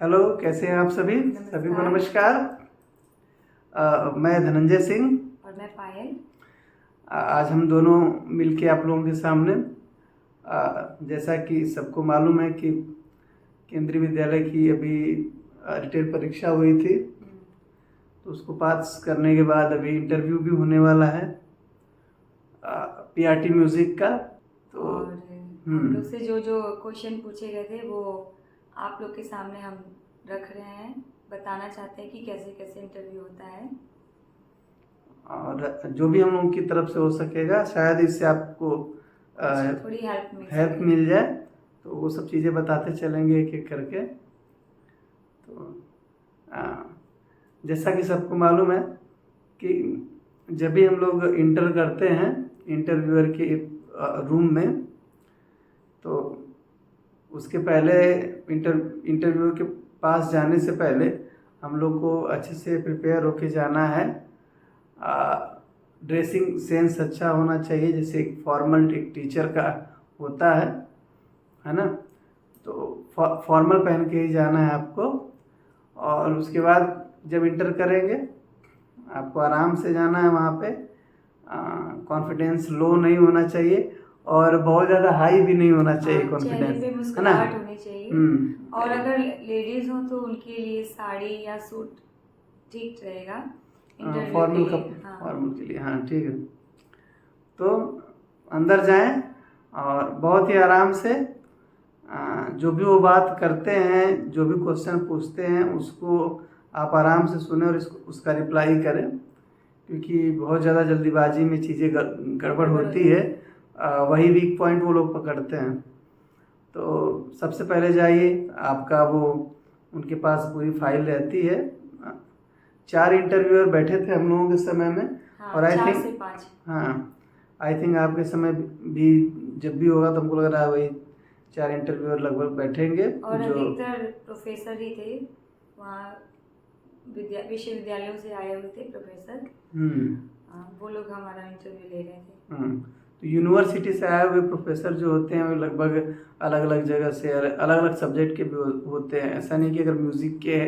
Hello, कैसे हैं आप सभी? सभी को नमस्कार। मैं धनंजय सिंह। और मैं पायल। आज हम दोनों मिलके आप लोगों के सामने जैसा कि सबको मालूम है कि केंद्रीय विद्यालय की अभी रिटेन परीक्षा हुई थी, तो उसको पास करने के बाद अभी इंटरव्यू भी होने वाला है पीआरटी म्यूज़िक का। तो और हम लोग से जो जो क्वेश्चन पूछे गए थे वो आप लोग के सामने हम रख रहे हैं, बताना चाहते हैं कि कैसे कैसे इंटरव्यू होता है। और जो भी हम लोगों की तरफ से हो सकेगा, शायद इससे आपको थोड़ी हेल्प मिल जाए, तो वो सब चीज़ें बताते चलेंगे एक एक करके। तो जैसा कि सबको मालूम है कि जब भी हम लोग इंटर करते हैं इंटरव्यूअर के रूम में, तो उसके पहले इंटरव्यू के पास जाने से पहले हम लोग को अच्छे से प्रिपेयर होके जाना है। ड्रेसिंग सेंस अच्छा होना चाहिए, जैसे एक फॉर्मल एक टीचर का होता है ना। तो फॉर्मल पहन के ही जाना है आपको। और उसके बाद जब इंटर करेंगे आपको आराम से जाना है वहाँ पे। कॉन्फिडेंस लो नहीं होना चाहिए और बहुत ज़्यादा हाई भी नहीं होना चाहिए कॉन्फिडेंस, चेहरे पे मुस्कुराहट होनी चाहिए। और अगर लेडीज हो तो उनके लिए साड़ी या सूट ठीक रहेगा फॉर्मल के लिए। हाँ, ठीक है। तो अंदर जाएं और बहुत ही आराम से जो भी वो बात करते हैं, जो भी क्वेश्चन पूछते हैं, उसको आप आराम से सुने और उसका रिप्लाई करें, क्योंकि बहुत ज़्यादा जल्दीबाजी में चीज़ें गड़बड़ होती है। वही वीक पॉइंट वो लोग पकड़ते हैं। तो सबसे पहले जाइए, आपका वो उनके पास पूरी फाइल रहती है। 4 इंटरव्यूअर बैठे थे हम लोगों के समय में। और आई थिंक आपके समय भी जब भी होगा तो हमको लग रहा है वही 4 इंटरव्यूअर लगभग बैठेंगे। और अधिकतर प्रोफेसर ही थे वहाँ, विश्वविद्यालयों से आए हुए थे प्रोफेसर। वो लोग हमारा इंटरव्यू ले रहे थे। तो यूनिवर्सिटी से आए हुए प्रोफेसर जो होते हैं वो लगभग अलग अलग जगह से अलग अलग सब्जेक्ट के भी होते हैं। ऐसा नहीं कि अगर म्यूज़िक के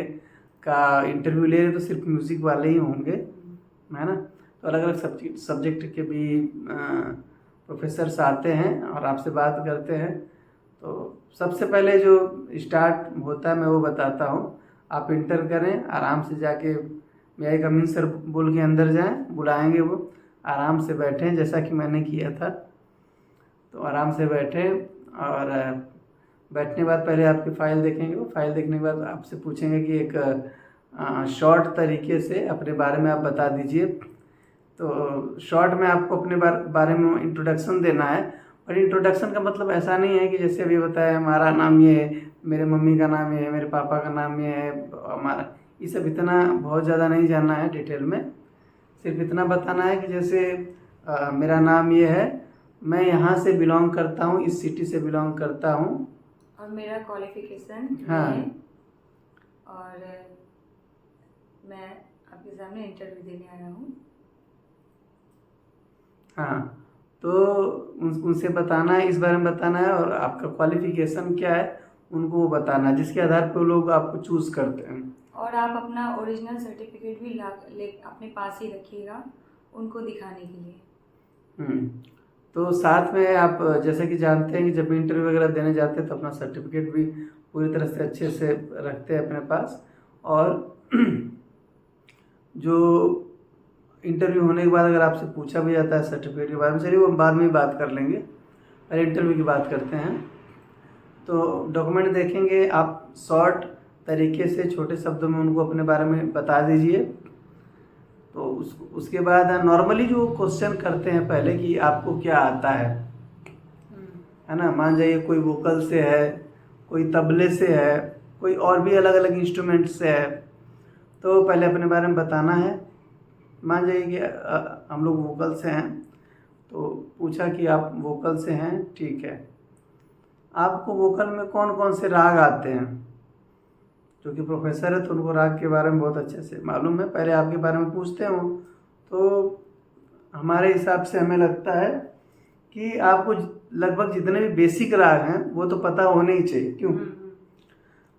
का इंटरव्यू ले रहे तो सिर्फ म्यूज़िक वाले ही होंगे, है ना। तो अलग अलग सब्जेक्ट के भी प्रोफेसर्स आते हैं और आपसे बात करते हैं। तो सबसे पहले जो स्टार्ट होता है मैं वो बताता हूँ। आप इंटर करें, आराम से जाके मे आई कम इन सर बोल के अंदर जाएं, बुलाएंगे वो, आराम से बैठें जैसा कि मैंने किया था। तो आराम से बैठें और बैठने के बाद पहले आपकी फ़ाइल देखेंगे। वो फाइल देखने के बाद आपसे पूछेंगे कि एक शॉर्ट तरीके से अपने बारे में आप बता दीजिए। तो शॉर्ट में आपको अपने बारे में इंट्रोडक्शन देना है। और इंट्रोडक्शन का मतलब ऐसा नहीं है कि जैसे अभी बताया हमारा नाम ये है, मेरे मम्मी का नाम ये है, मेरे पापा का नाम ये है, हमारा ये सब इतना बहुत ज़्यादा नहीं जानना है डिटेल में। सिर्फ इतना बताना है कि जैसे मेरा नाम ये है, मैं यहाँ से बिलोंग करता हूँ, इस सिटी से बिलोंग करता हूँ, और मेरा क्वालिफिकेशन हाँ, है, और मैं आपके सामने इंटरव्यू देने आया हूँ। हाँ, तो उनसे बताना है, इस बारे में बताना है और आपका क्वालिफिकेशन क्या है उनको वो बताना है, जिसके आधार पर वो लोग आपको चूज़ करते हैं। और आप अपना ओरिजिनल सर्टिफिकेट भी अपने पास ही रखिएगा उनको दिखाने के लिए। तो साथ में आप जैसे कि जानते हैं कि जब इंटरव्यू वगैरह देने जाते हैं तो अपना सर्टिफिकेट भी पूरी तरह से अच्छे से रखते हैं अपने पास। और जो इंटरव्यू होने के बाद अगर आपसे पूछा भी जाता है सर्टिफिकेट के बारे में, चलिए वो बाद में ही बात कर लेंगे, पहले इंटरव्यू की बात करते हैं। तो डॉक्यूमेंट देखेंगे, आप शॉर्ट तरीके से छोटे शब्दों में उनको अपने बारे में बता दीजिए। तो उसके बाद नॉर्मली जो क्वेश्चन करते हैं पहले कि आपको क्या आता है ना। मान जाइए कोई वोकल से है, कोई तबले से है, कोई और भी अलग अलग इंस्ट्रूमेंट से है, तो पहले अपने बारे में बताना है। मान जाइए कि हम लोग वोकल से हैं, तो पूछा कि आप वोकल से हैं, ठीक है, आपको वोकल में कौन कौन से राग आते हैं। क्योंकि प्रोफेसर है तो उनको राग के बारे में बहुत अच्छे से मालूम है, पहले आपके बारे में पूछते हो। तो हमारे हिसाब से हमें लगता है कि आपको लगभग जितने भी बेसिक राग हैं वो तो पता होने ही चाहिए। क्यों?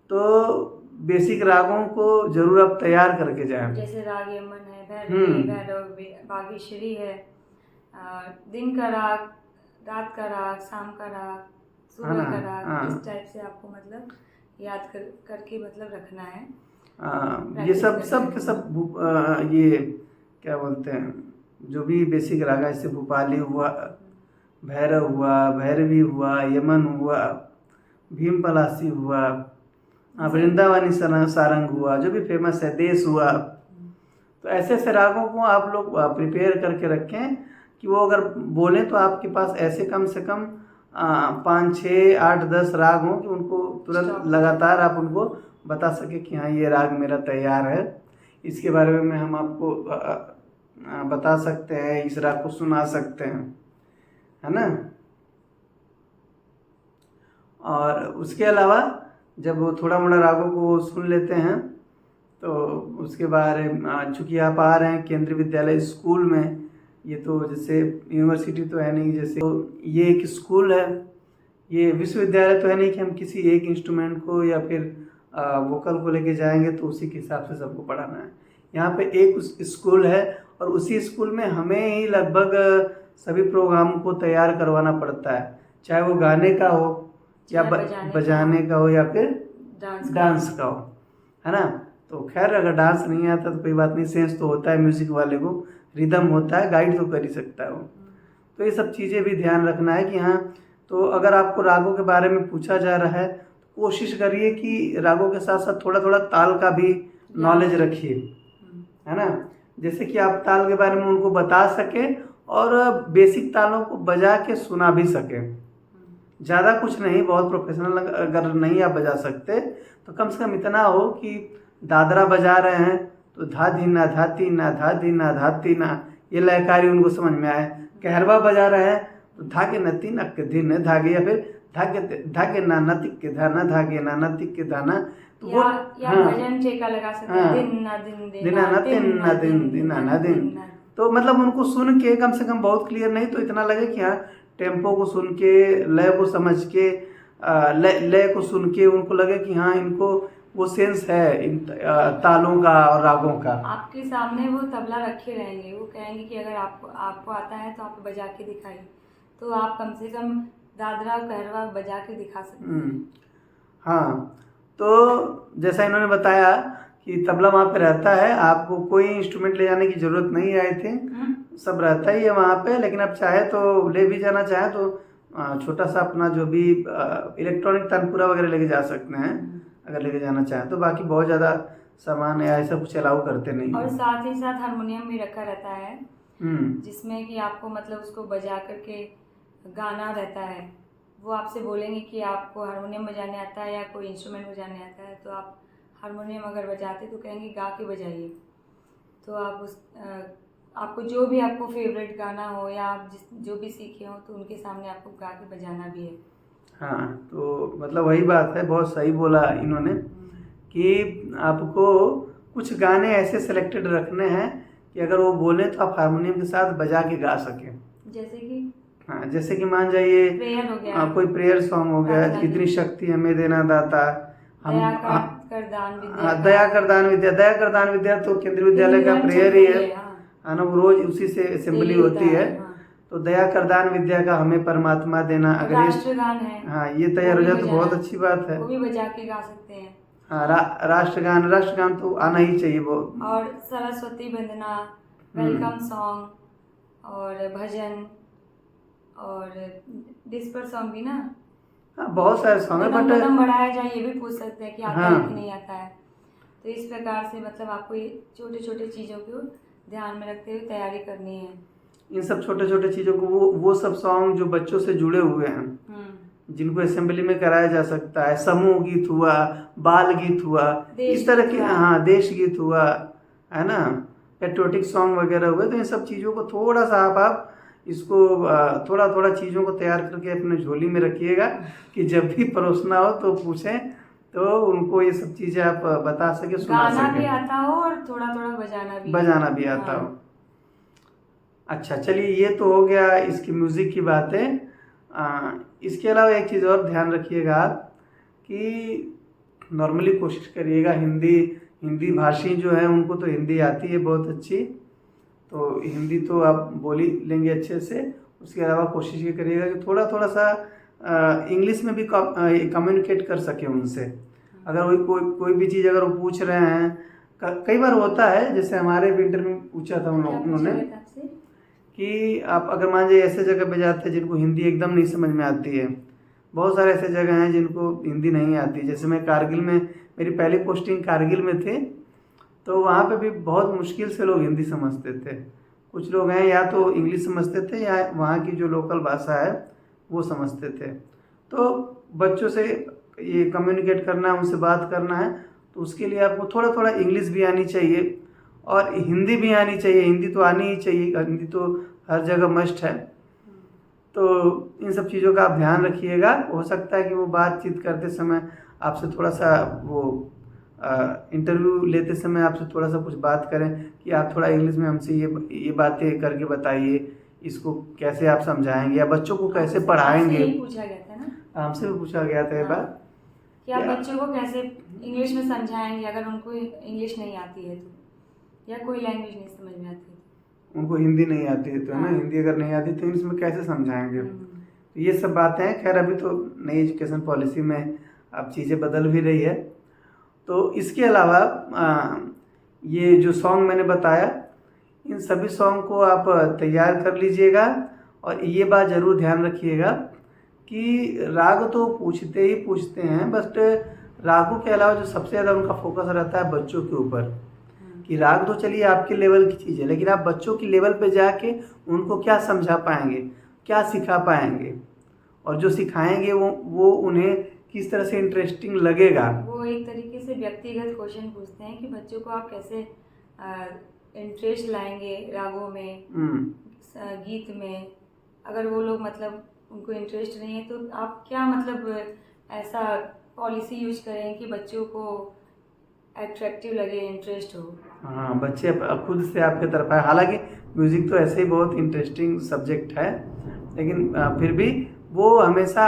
तो बेसिक रागों को जरूर आप तैयार करके जाएं। जैसे राग यमन है, भैरवी, भैरव, बागेश्वरी है, दिन का राग, रात का राग, शाम का राग, सुबह का राग, इस टाइप से आपको मतलब याद करके मतलब रखना है। ये सब के सब ये क्या बोलते हैं, जो भी बेसिक राग है, जैसे भूपाली हुआ, भैरव हुआ, भैरवी हुआ, यमन हुआ, भीम पलासी हुआ, वृंदावनी सारंग हुआ, जो भी फेमस है, देश हुआ। तो ऐसे ऐसे रागों को आप लोग प्रिपेयर करके रखें कि वो अगर बोलें तो आपके पास ऐसे कम से कम 5, 6, 8, 10 राग हों कि उनको तुरंत लगातार आप उनको बता सके कि हाँ ये राग मेरा तैयार है, इसके बारे में हम आपको बता सकते हैं, इस राग को सुना सकते हैं, है ना। और उसके अलावा जब वो थोड़ा मोड़ा रागों को सुन लेते हैं तो उसके बाद चूँकि आप आ रहे हैं केंद्रीय विद्यालय स्कूल में, ये तो जैसे यूनिवर्सिटी तो है नहीं, जैसे तो ये एक स्कूल है, ये विश्वविद्यालय तो है नहीं कि हम किसी एक इंस्ट्रूमेंट को या फिर वोकल को लेके जाएंगे तो उसी के हिसाब से सबको पढ़ाना है। यहाँ पे एक स्कूल है और उसी स्कूल में हमें ही लगभग सभी प्रोग्राम को तैयार करवाना पड़ता है, चाहे वो गाने का हो या बजाने का हो या फिर डांस का हो, है ना। तो खैर अगर डांस नहीं आता तो कोई बात नहीं, सेंस तो होता है म्यूजिक वाले को, रिदम होता है, गाइड तो कर ही सकता है वो। तो ये सब चीज़ें भी ध्यान रखना है कि हाँ, तो अगर आपको रागों के बारे में पूछा जा रहा है तो कोशिश करिए कि रागों के साथ साथ थोड़ा थोड़ा ताल का भी नॉलेज रखिए, है ना। जैसे कि आप ताल के बारे में उनको बता सके और बेसिक तालों को बजा के सुना भी सके। ज़्यादा कुछ नहीं, बहुत प्रोफेशनल अगर नहीं आप बजा सकते तो कम से कम इतना हो कि दादरा बजा रहे हैं तो धा धी ना धाती ना धा धी ना धाती ना, ये लयकारी उनको समझ में आए। कहरवा बजा रहे हैं तो धागे नती नक दिन धागे, या फिर धागे ना नतिक के धाना, धागे ना नतिक के धाना, तो वो भजन ठेका लगा सकते हैं, दिन ना दिन दिना ना दिन ना दिन दिना ना दिन। तो मतलब उनको सुन के कम से कम, बहुत क्लियर नहीं तो इतना लगे कि हाँ टेम्पो को सुन के, लय को समझ के, लय को सुन के उनको लगे कि हाँ इनको वो सेंस है इन तालों का और रागों का। आपके सामने वो तबला रखे रहेंगे, वो कहेंगे कि अगर आपको आता है तो आप बजा के दिखाइए, तो आप कम से कम दादरा कहरवा बजा के दिखा सकते हैं। हाँ, तो जैसा इन्होंने बताया कि तबला वहाँ पे रहता है, आपको कोई इंस्ट्रूमेंट ले जाने की ज़रूरत नहीं आई थी, सब रहता ही है वहाँ पे। लेकिन आप चाहे तो ले भी जाना चाहे तो छोटा सा अपना जो भी इलेक्ट्रॉनिक तानपुरा वगैरह लेके जा सकते हैं अगर लेके जाना चाहें तो। बाकी बहुत ज़्यादा सामान है ऐसा कुछ अलाउ करते नहीं। और साथ ही साथ हारमोनियम भी रखा रहता है, जिसमें कि आपको मतलब उसको बजा करके गाना रहता है। वो आपसे बोलेंगे कि आपको हारमोनियम बजाने आता है या कोई इंस्ट्रूमेंट बजाने आता है, तो आप हारमोनियम अगर बजाते तो कहेंगे गा के बजाइए। तो आप आपको जो भी आपको फेवरेट गाना हो या आप जो भी सीखे हो तो उनके सामने आपको गा के बजाना भी है। हाँ, तो मतलब वही बात है, बहुत सही बोला इन्होंने कि आपको कुछ गाने ऐसे सिलेक्टेड रखने हैं कि अगर वो बोले तो आप हारमोनियम के साथ बजा के गा सकें। जैसे कि हाँ, जैसे कि मान जाइए प्रेयर हो गया, कोई प्रेयर सॉन्ग हो गया, इतनी शक्ति हमें देना दाता, दया कर दान विद्या, दया कर दान विद्या तो केंद्रीय विद्यालय का प्रेयर ही है ना, वो रोज उसी से असेंबली होती है। तो दया कर दान विद्या का हमें परमात्मा देना, अगर राष्ट्रगान है, हाँ ये तैयार हो जाए तो बहुत अच्छी बात है, वो भी बजा के गा सकते हैं। हाँ, राष्ट्रगान तो आना ही चाहिए वो। और सरस्वती वंदना, वेलकम सॉन्ग और भजन और डिस्पर सॉन्ग भी ना। हाँ, बहुत सारे सॉन्ग है, बट कदम बढ़ाया जाए ये भी पूछ सकते हैं कि आता है कि नहीं आता है। तो इस प्रकार से मतलब आपको ये छोटे छोटे चीज़ों को ध्यान में रखते हुए तैयारी करनी है। इन सब छोटे छोटे चीज़ों को वो सब सॉन्ग जो बच्चों से जुड़े हुए हैं, जिनको असेंबली में कराया जा सकता है, समूह गीत हुआ, बाल गीत हुआ, इस तरह के, हाँ देश गीत हुआ, है ना, पेट्रियोटिक सॉन्ग वगैरह हुए, तो इन सब चीज़ों को थोड़ा सा आप इसको थोड़ा थोड़ा चीज़ों को तैयार करके अपने झोली में रखिएगा कि जब भी परोसना हो तो पूछें तो उनको ये सब चीज़ें आप बता सके, सुना सके, गाना भी आता हो और थोड़ा थोड़ा बजाना भी आता हो। अच्छा, चलिए ये तो हो गया इसकी म्यूज़िक की बातें। इसके अलावा एक चीज़ और ध्यान रखिएगा आप कि नॉर्मली कोशिश करिएगा। हिंदी भाषी जो है उनको तो हिंदी आती है बहुत अच्छी, तो हिंदी तो आप बोल ही लेंगे अच्छे से। उसके अलावा कोशिश ये करिएगा कि थोड़ा थोड़ा सा इंग्लिश में भी कम्युनिकेट कर सके उनसे। अगर वही कोई भी चीज़ अगर वो पूछ रहे हैं, कई बार होता है, जैसे हमारे इंटरव्यू में पूछा था उन्होंने कि आप अगर मान लीजिए ऐसे जगह पे जाते हैं जिनको हिंदी एकदम नहीं समझ में आती है। बहुत सारे ऐसे जगह हैं जिनको हिंदी नहीं आती। जैसे मैं कारगिल में, मेरी पहली पोस्टिंग कारगिल में थी, तो वहाँ पे भी बहुत मुश्किल से लोग हिंदी समझते थे। कुछ लोग हैं या तो इंग्लिश समझते थे या वहाँ की जो लोकल भाषा है वो समझते थे। तो बच्चों से ये कम्युनिकेट करना है, उनसे बात करना है, तो उसके लिए आपको थोड़ा थोड़ा इंग्लिश भी आनी चाहिए और हिंदी भी आनी चाहिए। हिंदी तो आनी ही चाहिए, हिंदी तो हर जगह मस्ट है। तो इन सब चीज़ों का आप ध्यान रखिएगा। हो सकता है कि वो बातचीत करते समय आपसे थोड़ा सा वो इंटरव्यू लेते समय आपसे थोड़ा सा कुछ बात करें कि आप थोड़ा इंग्लिश में हमसे ये बातें करके बताइए, इसको कैसे आप समझाएंगे या बच्चों को कैसे पढ़ाएंगे। पूछा गया था ना, हमसे भी पूछा गया था ये बात कि आप बच्चों को कैसे इंग्लिश में समझाएंगे अगर उनको इंग्लिश नहीं आती है तो, या कोई लैंग्वेज नहीं समझ में आती है, उनको हिंदी नहीं आती है तो है ना, हिंदी अगर नहीं आती तो इंग्लिश में कैसे समझाएंगे। तो ये सब बातें हैं। खैर अभी तो नई एजुकेशन पॉलिसी में अब चीज़ें बदल भी रही है। तो इसके अलावा ये जो सॉन्ग मैंने बताया, इन सभी सॉन्ग को आप तैयार कर लीजिएगा। और ये बात ज़रूर ध्यान रखिएगा कि राग तो पूछते ही पूछते हैं, बट रागों के अलावा जो सबसे ज़्यादा उनका फोकस रहता है बच्चों के ऊपर, कि राग तो चलिए आपके लेवल की चीज़ है, लेकिन आप बच्चों की लेवल पे जाके उनको क्या समझा पाएंगे, क्या सिखा पाएंगे, और जो सिखाएंगे वो उन्हें किस तरह से इंटरेस्टिंग लगेगा। वो एक तरीके से व्यक्तिगत क्वेश्चन पूछते हैं कि बच्चों को आप कैसे इंटरेस्ट लाएंगे रागों में, गीत में। अगर वो लोग मतलब उनको इंटरेस्ट नहीं है तो आप क्या मतलब ऐसा पॉलिसी यूज करें कि बच्चों को अट्रैक्टिव लगे, इंटरेस्ट हो। हाँ, बच्चे खुद से आपके तरफ आए। हालांकि म्यूज़िक तो ऐसे ही बहुत इंटरेस्टिंग सब्जेक्ट है, लेकिन फिर भी वो हमेशा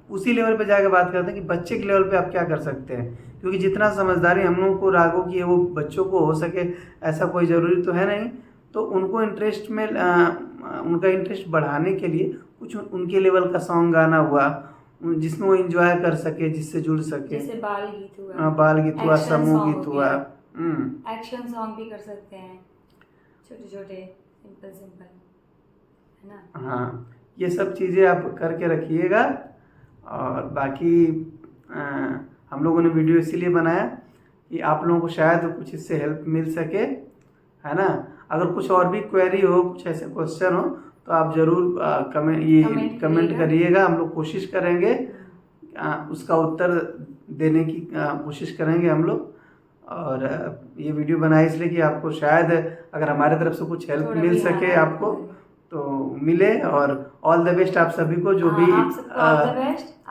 उसी लेवल पे जाकर बात करते हैं कि बच्चे के लेवल पे आप क्या कर सकते हैं, क्योंकि जितना समझदारी हम लोगों को रागों की है वो बच्चों को हो सके ऐसा कोई ज़रूरी तो है नहीं। तो उनको इंटरेस्ट में उनका इंटरेस्ट बढ़ाने के लिए कुछ उनके लेवल का सॉन्ग गाना हुआ जिसमें वो एंजॉय कर सके, जिससे जुड़ सके। जैसे बाल गीत हुआ, समूह गीत हुआ, एक्शन सॉन्ग भी कर सकते हैं, छोटे छोटे सिंपल, है ना। हाँ, ये सब चीज़ें आप करके रखिएगा। और बाकी हम लोगों ने वीडियो इसीलिए बनाया कि आप लोगों को शायद कुछ इससे हेल्प मिल सके, है ना। अगर कुछ और भी क्वेरी हो, कुछ ऐसे क्वेश्चन हो, तो आप ज़रूर कमेंट करिएगा। हम लोग कोशिश करेंगे उसका उत्तर देने की कोशिश करेंगे हम लोग। और ये वीडियो बनाए इसलिए कि आपको शायद अगर हमारे तरफ से कुछ हेल्प मिल सके आपको तो मिले। और ऑल द बेस्ट आप सभी को, जो भी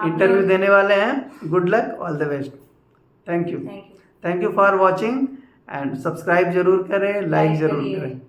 इंटरव्यू देने वाले हैं। Good luck, all the best. Thank you for watching and subscribe जरूर करें, लाइक जरूर करें।